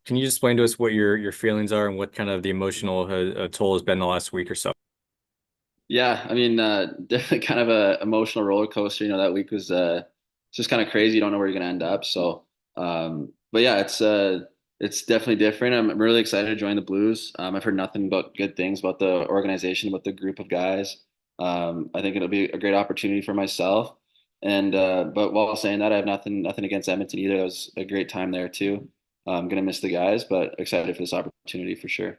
Can you explain to us what your feelings are and what kind of the emotional toll has been the last week or so? Yeah, I mean, definitely kind of a emotional roller coaster. That week was it's just kind of crazy. You don't know where you're gonna end up. So, but yeah, it's definitely different. I'm really excited to join the Blues. I've heard nothing but good things about the organization, about the group of guys. I think it'll be a great opportunity for myself. And but while saying that, I have nothing against Edmonton either. It was a great time there too. I'm gonna miss the guys, but excited for this opportunity for sure.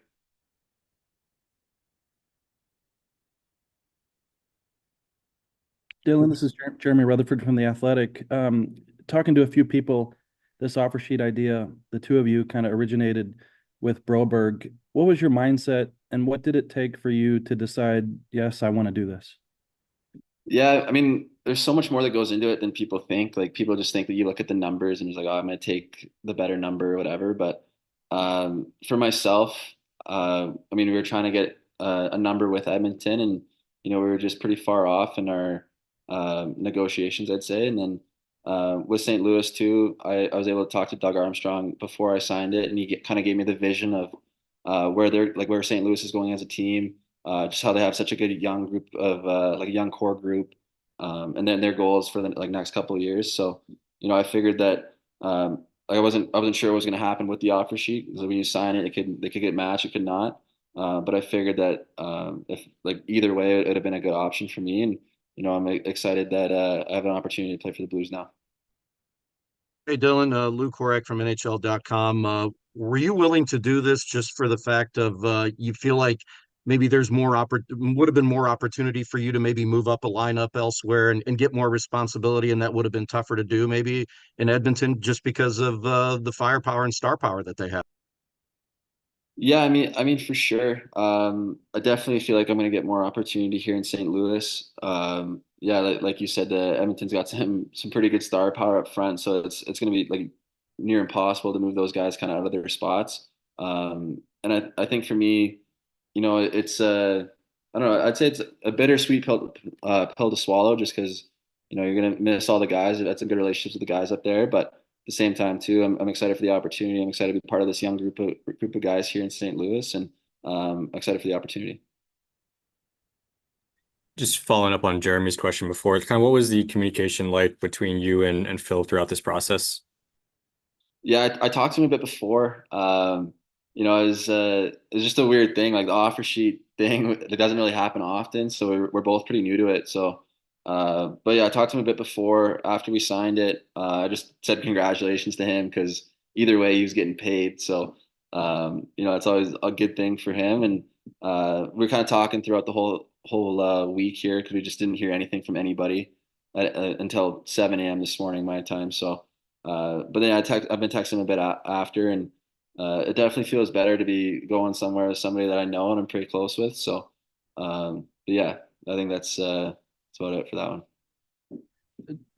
Dylan, this is Jeremy Rutherford from The Athletic. Talking to a few people, this offer sheet idea, the two of you kind of originated with Broberg. What was your mindset and what did it take for you to decide, yes, I want to do this? Yeah, I mean, there's so much more that goes into it than people think. Like people just think that you look at the numbers and it's like, oh, I'm gonna take the better number or whatever. But for myself, I mean, we were trying to get a number with Edmonton, and we were just pretty far off in our negotiations, I'd say. And then with St. Louis too, I was able to talk to Doug Armstrong before I signed it, and he kind of gave me the vision of where St. Louis is going as a team, just how they have such a good young group of like a young core group, and then their goals for the next couple of years. So I figured that I wasn't sure what was going to happen with the offer sheet, because when you sign it, they could get matched, it could not. But I figured that if like either way, it would have been a good option for me, and I'm excited that I have an opportunity to play for the Blues now. Hey Dylan, Lou Korek from NHL.com. Were you willing to do this just for the fact of you feel like maybe would have been more opportunity for you to maybe move up a lineup elsewhere and get more responsibility, and that would have been tougher to do maybe in Edmonton just because of the firepower and star power that they have? Yeah, I mean for sure. I definitely feel like I'm going to get more opportunity here in St. Louis. Yeah, like you said, Edmonton's got some pretty good star power up front, so it's going to be like near impossible to move those guys kind of out of their spots. And I think for me, it's I don't know. I'd say it's a bittersweet pill to swallow, just because you're gonna miss all the guys. That's a good relationship with the guys up there, but at the same time too, I'm excited for the opportunity. I'm excited to be part of this young group of guys here in St. Louis, and excited for the opportunity. Just following up on Jeremy's question before, kind of what was the communication like between you and Phil throughout this process? Yeah, I talked to him a bit before. It was just a weird thing, like the offer sheet thing. It doesn't really happen often, so we're both pretty new to it. So, but yeah, I talked to him a bit before. After we signed it, I just said congratulations to him, because either way, he was getting paid. So, it's always a good thing for him. And we are kind of talking throughout the whole week here, because we just didn't hear anything from anybody until 7 a.m. this morning my time. So. But then I've been texting a bit after, and it definitely feels better to be going somewhere with somebody that I know and I'm pretty close with. So, but yeah, I think that's about it for that one.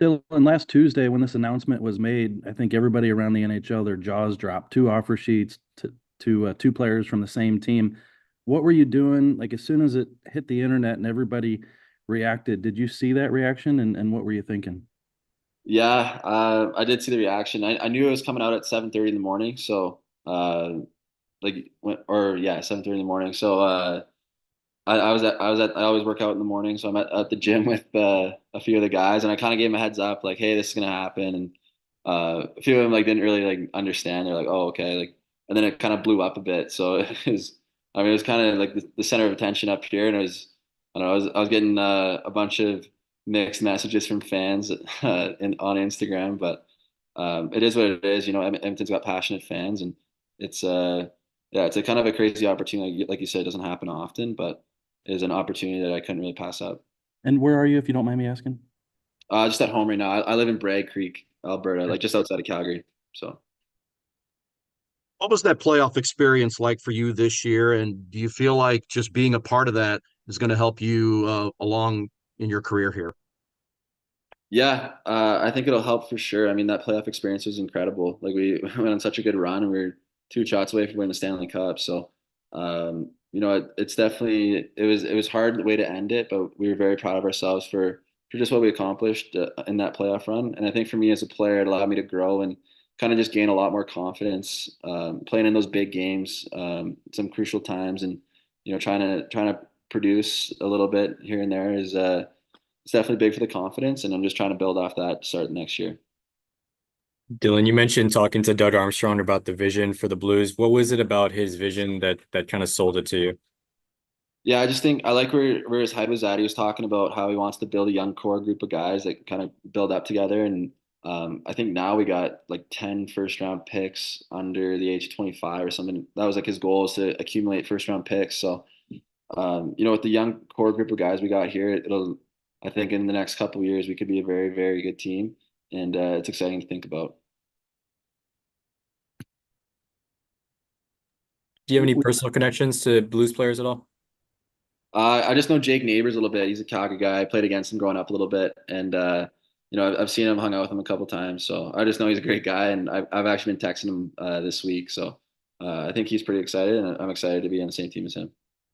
Dylan, last Tuesday when this announcement was made, I think everybody around the NHL, their jaws dropped. Two offer sheets to two players from the same team. What were you doing? Like as soon as it hit the internet and everybody reacted, did you see that reaction and what were you thinking? Yeah, I did see the reaction. I knew it was coming out at 7:30 in the morning, so or yeah, 7:30 in the morning. So I always work out in the morning, so I'm at the gym with a few of the guys, and I kind of gave them a heads up, like, hey, this is gonna happen, and a few of them like didn't really like understand. They're like, oh, okay, like, and then it kind of blew up a bit. So I mean, it was kind of like the center of attention up here, and it was, I don't know, I was getting a bunch of mixed messages from fans on Instagram, but it is what it is. Edmonton's got passionate fans, and it's yeah, it's a kind of a crazy opportunity. Like you said, it doesn't happen often, but it is an opportunity that I couldn't really pass up. And where are you, if you don't mind me asking? Just at home right now. I live in Bragg Creek, Alberta, like just outside of Calgary. So. What was that playoff experience like for you this year? And do you feel like just being a part of that is going to help you along in your career here? Yeah, I think it'll help for sure. I mean, that playoff experience was incredible. Like we went on such a good run, and we were two shots away from winning the Stanley Cup. So, it's definitely it was hard way to end it, but we were very proud of ourselves for just what we accomplished in that playoff run. And I think for me as a player, it allowed me to grow and kind of just gain a lot more confidence, playing in those big games, some crucial times, and trying to produce a little bit here and there is it's definitely big for the confidence, and I'm just trying to build off that to start next year. Dylan, you mentioned talking to Doug Armstrong about the vision for the Blues. What was it about his vision that kind of sold it to you? Yeah, I just think I like where his head was at. He was talking about how he wants to build a young core group of guys that kind of build up together. And I think now we got like 10 first round picks under the age of 25 or something. That was like his goal, is to accumulate first round picks. So, with the young core group of guys we got here, I think in the next couple of years, we could be a very, very good team. And it's exciting to think about. Do you have any personal connections to Blues players at all? I just know Jake Neighbors a little bit. He's a Calgary guy. I played against him growing up a little bit, and I've seen him, hung out with him a couple times. So I just know he's a great guy, and I've actually been texting him this week. So I think he's pretty excited, and I'm excited to be on the same team as him.